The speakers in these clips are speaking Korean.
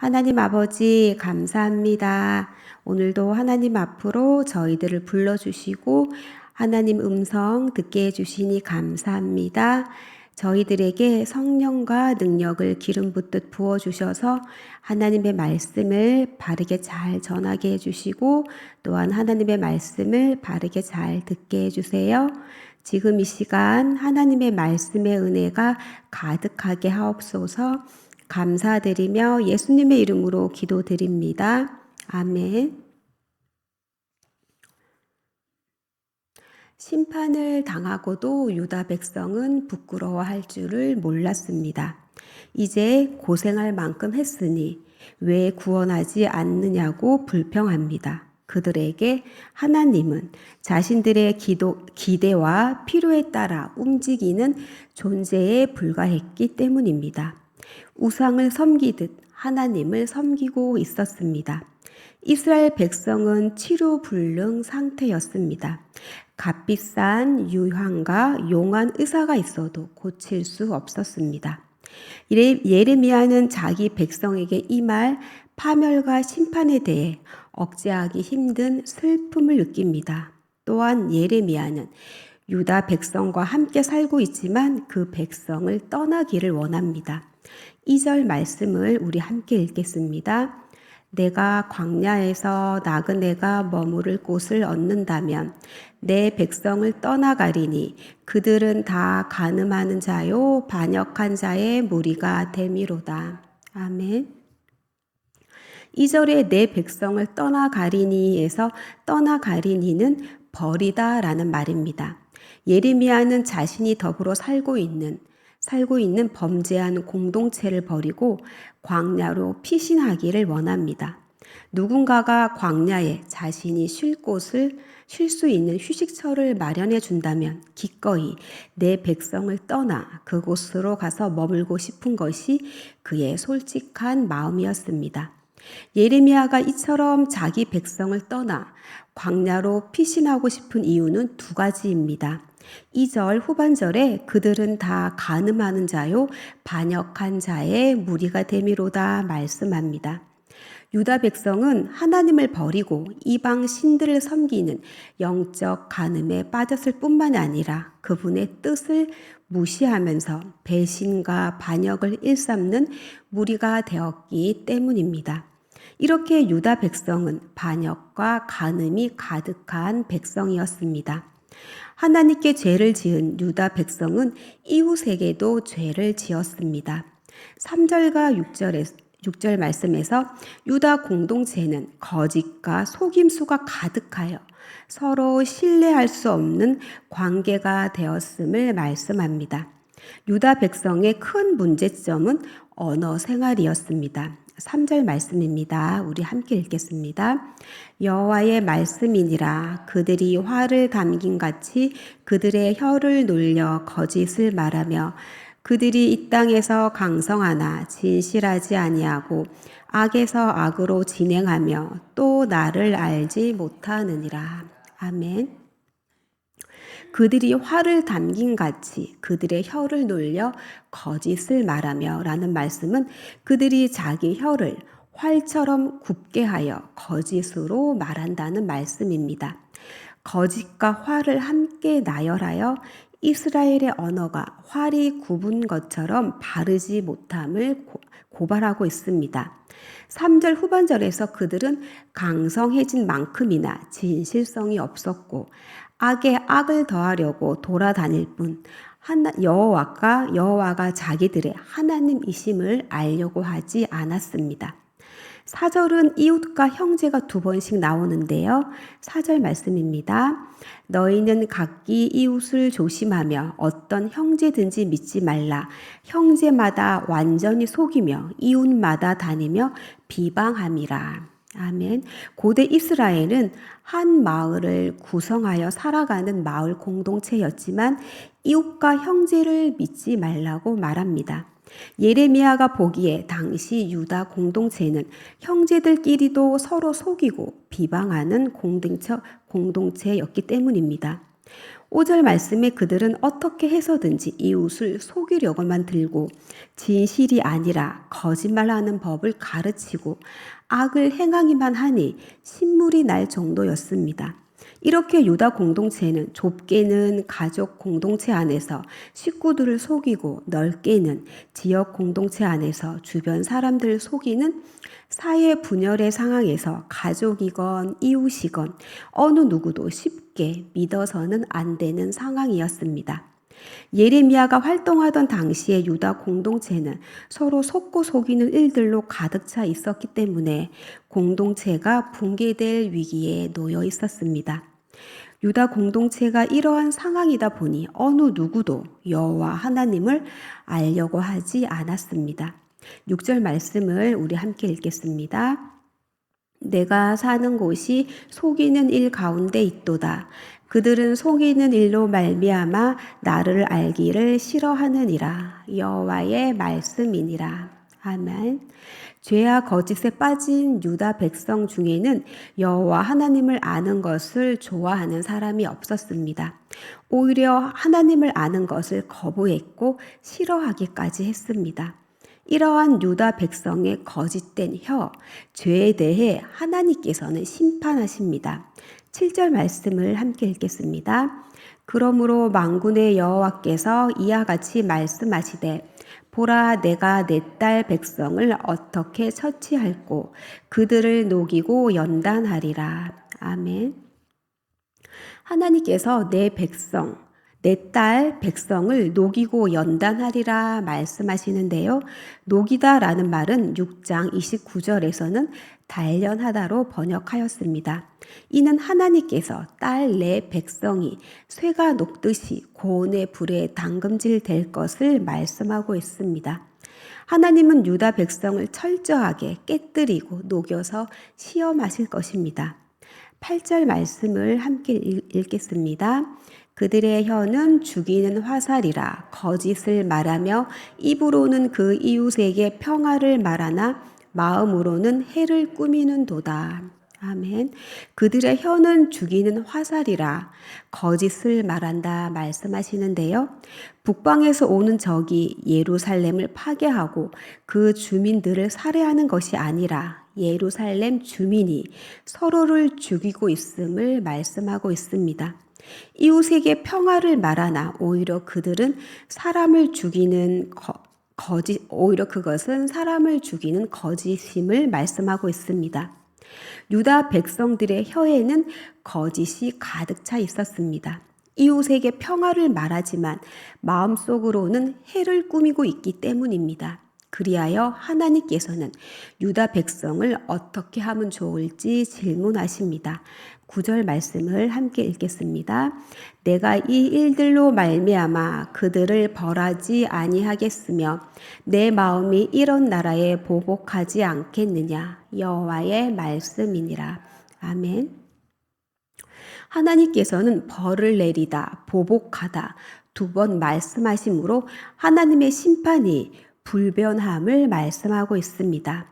하나님 아버지, 감사합니다. 오늘도 하나님 앞으로 저희들을 불러주시고 하나님 음성 듣게 해주시니 감사합니다. 저희들에게 성령과 능력을 기름 붓듯 부어주셔서 하나님의 말씀을 바르게 잘 전하게 해주시고 또한 하나님의 말씀을 바르게 잘 듣게 해주세요. 지금 이 시간 하나님의 말씀의 은혜가 가득하게 하옵소서. 감사드리며 예수님의 이름으로 기도드립니다. 아멘. 심판을 당하고도 유다 백성은 부끄러워할 줄을 몰랐습니다. 이제 고생할 만큼 했으니 왜 구원하지 않느냐고 불평합니다. 그들에게 하나님은 자신들의 기대와 필요에 따라 움직이는 존재에 불과했기 때문입니다. 우상을 섬기듯 하나님을 섬기고 있었습니다. 이스라엘 백성은 치료불능 상태였습니다. 값비싼 유황과 용한 의사가 있어도 고칠 수 없었습니다. 예레미야는 자기 백성에게 임할 파멸과 심판에 대해 억제하기 힘든 슬픔을 느낍니다. 또한 예레미야는 유다 백성과 함께 살고 있지만 그 백성을 떠나기를 원합니다. 2절 말씀을 우리 함께 읽겠습니다. 내가 광야에서 나그네가 머무를 곳을 얻는다면 내 백성을 떠나가리니 그들은 다 간음하는 자요 반역한 자의 무리가 됨이로다. 아멘. 2절에 내 백성을 떠나가리니에서 떠나가리니는 버리다라는 말입니다. 예레미야는 자신이 더불어 살고 있는 범죄한 공동체를 버리고 광야로 피신하기를 원합니다. 누군가가 광야에 자신이 쉴 수 있는 휴식처를 마련해 준다면 기꺼이 내 백성을 떠나 그곳으로 가서 머물고 싶은 것이 그의 솔직한 마음이었습니다. 예레미야가 이처럼 자기 백성을 떠나 광야로 피신하고 싶은 이유는 두 가지입니다. 2절 후반절에 그들은 다 간음하는 자요 반역한 자의 무리가 됨이로다 말씀합니다. 유다 백성은 하나님을 버리고 이방 신들을 섬기는 영적 간음에 빠졌을 뿐만 아니라 그분의 뜻을 무시하면서 배신과 반역을 일삼는 무리가 되었기 때문입니다. 이렇게 유다 백성은 반역과 간음이 가득한 백성이었습니다. 하나님께 죄를 지은 유다 백성은 이웃에게도 죄를 지었습니다. 3절과 6절 말씀에서 유다 공동체는 거짓과 속임수가 가득하여 서로 신뢰할 수 없는 관계가 되었음을 말씀합니다. 유다 백성의 큰 문제점은 언어 생활이었습니다. 3절 말씀입니다. 우리 함께 읽겠습니다. 여호와의 말씀이니라 그들이 화를 담긴 같이 그들의 혀를 놀려 거짓을 말하며 그들이 이 땅에서 강성하나 진실하지 아니하고 악에서 악으로 진행하며 또 나를 알지 못하느니라. 아멘. 그들이 화를 담긴 같이 그들의 혀를 놀려 거짓을 말하며 라는 말씀은 그들이 자기 혀를 활처럼 굽게 하여 거짓으로 말한다는 말씀입니다. 거짓과 화를 함께 나열하여 이스라엘의 언어가 활이 굽은 것처럼 바르지 못함을 고발하고 있습니다. 3절 후반절에서 그들은 강성해진 만큼이나 진실성이 없었고 악에 악을 더하려고 돌아다닐 뿐 여호와가 자기들의 하나님이심을 알려고 하지 않았습니다. 4절은 이웃과 형제가 두 번씩 나오는데요. 4절 말씀입니다. 너희는 각기 이웃을 조심하며 어떤 형제든지 믿지 말라. 형제마다 완전히 속이며 이웃마다 다니며 비방함이라. 아멘. 고대 이스라엘은 한 마을을 구성하여 살아가는 마을 공동체였지만 이웃과 형제를 믿지 말라고 말합니다. 예레미야가 보기에 당시 유다 공동체는 형제들끼리도 서로 속이고 비방하는 공동체였기 때문입니다. 5절 말씀에 그들은 어떻게 해서든지 이웃을 속이려고만 들고 진실이 아니라 거짓말하는 법을 가르치고 악을 행하기만 하니 신물이 날 정도였습니다. 이렇게 유다 공동체는 좁게는 가족 공동체 안에서 식구들을 속이고 넓게는 지역 공동체 안에서 주변 사람들을 속이는 사회 분열의 상황에서 가족이건 이웃이건 어느 누구도 쉽게 믿어서는 안 되는 상황이었습니다. 예레미야가 활동하던 당시의 유다 공동체는 서로 속고 속이는 일들로 가득 차 있었기 때문에 공동체가 붕괴될 위기에 놓여 있었습니다. 유다 공동체가 이러한 상황이다 보니 어느 누구도 여호와 하나님을 알려고 하지 않았습니다. 6절 말씀을 우리 함께 읽겠습니다. 내가 사는 곳이 속이는 일 가운데 있도다. 그들은 속이는 일로 말미암아 나를 알기를 싫어하느니라. 여호와의 말씀이니라. 아멘. 죄와 거짓에 빠진 유다 백성 중에는 여호와 하나님을 아는 것을 좋아하는 사람이 없었습니다. 오히려 하나님을 아는 것을 거부했고 싫어하기까지 했습니다. 이러한 유다 백성의 거짓된 혀, 죄에 대해 하나님께서는 심판하십니다. 7절 말씀을 함께 읽겠습니다. 그러므로 만군의 여호와께서 이와 같이 말씀하시되 보라 내가 내 딸 백성을 어떻게 처치할꼬 그들을 녹이고 연단하리라. 아멘. 하나님께서 내 백성, 내 딸 백성을 녹이고 연단하리라 말씀하시는데요. 녹이다라는 말은 6장 29절에서는 단련하다로 번역하였습니다. 이는 하나님께서 딸 내 백성이 쇠가 녹듯이 고온의 불에 담금질 될 것을 말씀하고 있습니다. 하나님은 유다 백성을 철저하게 깨뜨리고 녹여서 시험하실 것입니다. 8절 말씀을 함께 읽겠습니다. 그들의 혀는 죽이는 화살이라 거짓을 말하며 입으로는 그 이웃에게 평화를 말하나 마음으로는 해를 꾸미는도다. 아멘. 그들의 혀는 죽이는 화살이라 거짓을 말한다 말씀하시는데요. 북방에서 오는 적이 예루살렘을 파괴하고 그 주민들을 살해하는 것이 아니라 예루살렘 주민이 서로를 죽이고 있음을 말씀하고 있습니다. 이웃에게 평화를 말하나 오히려 그들은 사람을 죽이는 오히려 그것은 사람을 죽이는 거짓임을 말씀하고 있습니다. 유다 백성들의 혀에는 거짓이 가득 차 있었습니다. 이웃에게 평화를 말하지만 마음속으로는 해를 꾸미고 있기 때문입니다. 그리하여 하나님께서는 유다 백성을 어떻게 하면 좋을지 질문하십니다. 9절 말씀을 함께 읽겠습니다. 내가 이 일들로 말미암아 그들을 벌하지 아니하겠으며 내 마음이 이런 나라에 보복하지 않겠느냐. 여호와의 말씀이니라. 아멘. 하나님께서는 벌을 내리다, 보복하다 두 번 말씀하시므로 하나님의 심판이 불변함을 말씀하고 있습니다.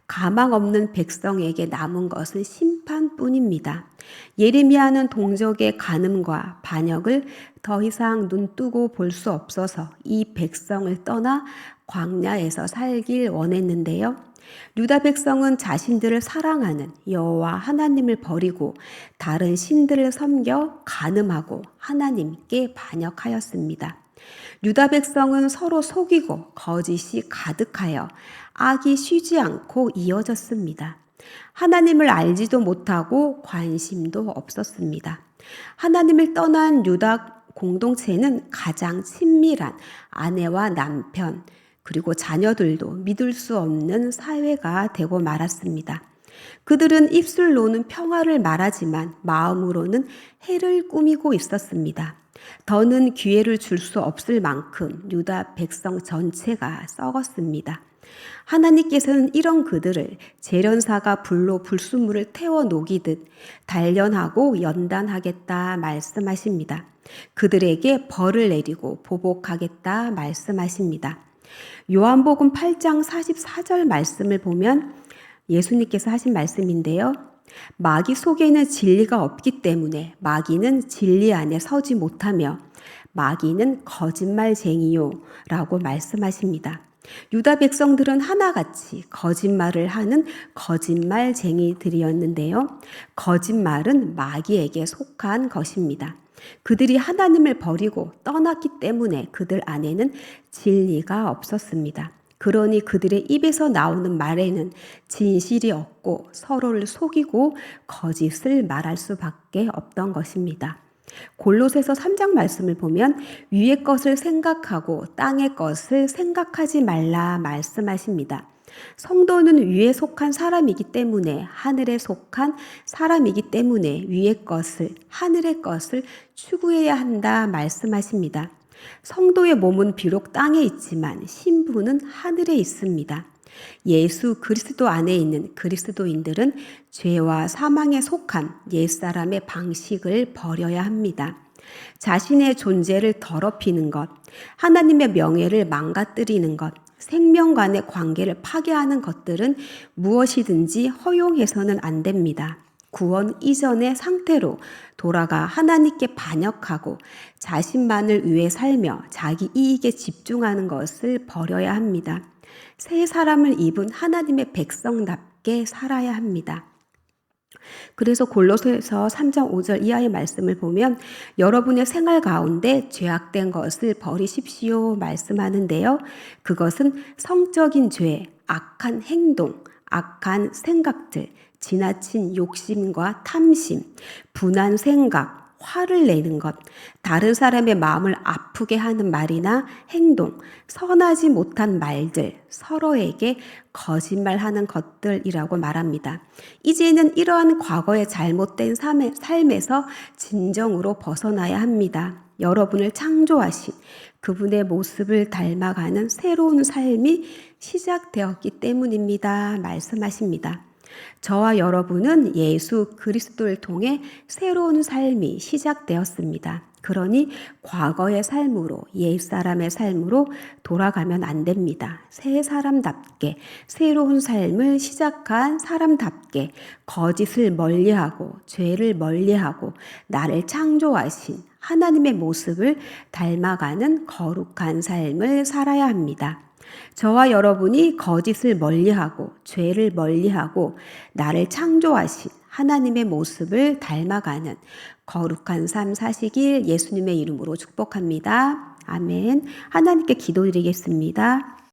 가망 없는 백성에게 남은 것은 심판뿐입니다. 예레미야는 동족의 간음과 반역을 더 이상 눈뜨고 볼 수 없어서 이 백성을 떠나 광야에서 살길 원했는데요. 유다 백성은 자신들을 사랑하는 여호와 하나님을 버리고 다른 신들을 섬겨 간음하고 하나님께 반역하였습니다. 유다 백성은 서로 속이고 거짓이 가득하여 악이 쉬지 않고 이어졌습니다. 하나님을 알지도 못하고 관심도 없었습니다. 하나님을 떠난 유다 공동체는 가장 친밀한 아내와 남편, 그리고 자녀들도 믿을 수 없는 사회가 되고 말았습니다. 그들은 입술로는 평화를 말하지만 마음으로는 해를 꾸미고 있었습니다. 더는 기회를 줄 수 없을 만큼 유다 백성 전체가 썩었습니다. 하나님께서는 이런 그들을 재련사가 불로 불순물을 태워 녹이듯 단련하고 연단하겠다 말씀하십니다. 그들에게 벌을 내리고 보복하겠다 말씀하십니다. 요한복음 8장 44절 말씀을 보면 예수님께서 하신 말씀인데요. 마귀 속에는 진리가 없기 때문에 마귀는 진리 안에 서지 못하며 마귀는 거짓말쟁이요 라고 말씀하십니다. 유다 백성들은 하나같이 거짓말을 하는 거짓말쟁이들이었는데요. 거짓말은 마귀에게 속한 것입니다. 그들이 하나님을 버리고 떠났기 때문에 그들 안에는 진리가 없었습니다. 그러니 그들의 입에서 나오는 말에는 진실이 없고 서로를 속이고 거짓을 말할 수밖에 없던 것입니다. 골로새서 3장 말씀을 보면 위의 것을 생각하고 땅의 것을 생각하지 말라 말씀하십니다. 성도는 위에 속한 사람이기 때문에 하늘에 속한 사람이기 때문에 위의 것을 하늘의 것을 추구해야 한다 말씀하십니다. 성도의 몸은 비록 땅에 있지만 신부는 하늘에 있습니다. 예수 그리스도 안에 있는 그리스도인들은 죄와 사망에 속한 옛사람의 방식을 버려야 합니다. 자신의 존재를 더럽히는 것, 하나님의 명예를 망가뜨리는 것, 생명 간의 관계를 파괴하는 것들은 무엇이든지 허용해서는 안 됩니다. 구원 이전의 상태로 돌아가 하나님께 반역하고 자신만을 위해 살며 자기 이익에 집중하는 것을 버려야 합니다. 새 사람을 입은 하나님의 백성답게 살아야 합니다. 그래서 골로새서 3장 5절 이하의 말씀을 보면 여러분의 생활 가운데 죄악된 것을 버리십시오 말씀하는데요. 그것은 성적인 죄, 악한 행동, 악한 생각들, 지나친 욕심과 탐심, 분한 생각, 화를 내는 것, 다른 사람의 마음을 아프게 하는 말이나 행동, 선하지 못한 말들, 서로에게 거짓말하는 것들이라고 말합니다. 이제는 이러한 과거의 잘못된 삶에서 진정으로 벗어나야 합니다. 여러분을 창조하신 그분의 모습을 닮아가는 새로운 삶이 시작되었기 때문입니다. 말씀하십니다. 저와 여러분은 예수 그리스도를 통해 새로운 삶이 시작되었습니다. 그러니 과거의 삶으로, 옛사람의 삶으로 돌아가면 안 됩니다. 새 사람답게, 새로운 삶을 시작한 사람답게 거짓을 멀리하고 죄를 멀리하고 나를 창조하신 하나님의 모습을 닮아가는 거룩한 삶을 살아야 합니다. 저와 여러분이 거짓을 멀리하고 죄를 멀리하고 나를 창조하신 하나님의 모습을 닮아가는 거룩한 삶 사시길 예수님의 이름으로 축복합니다. 아멘. 하나님께 기도드리겠습니다.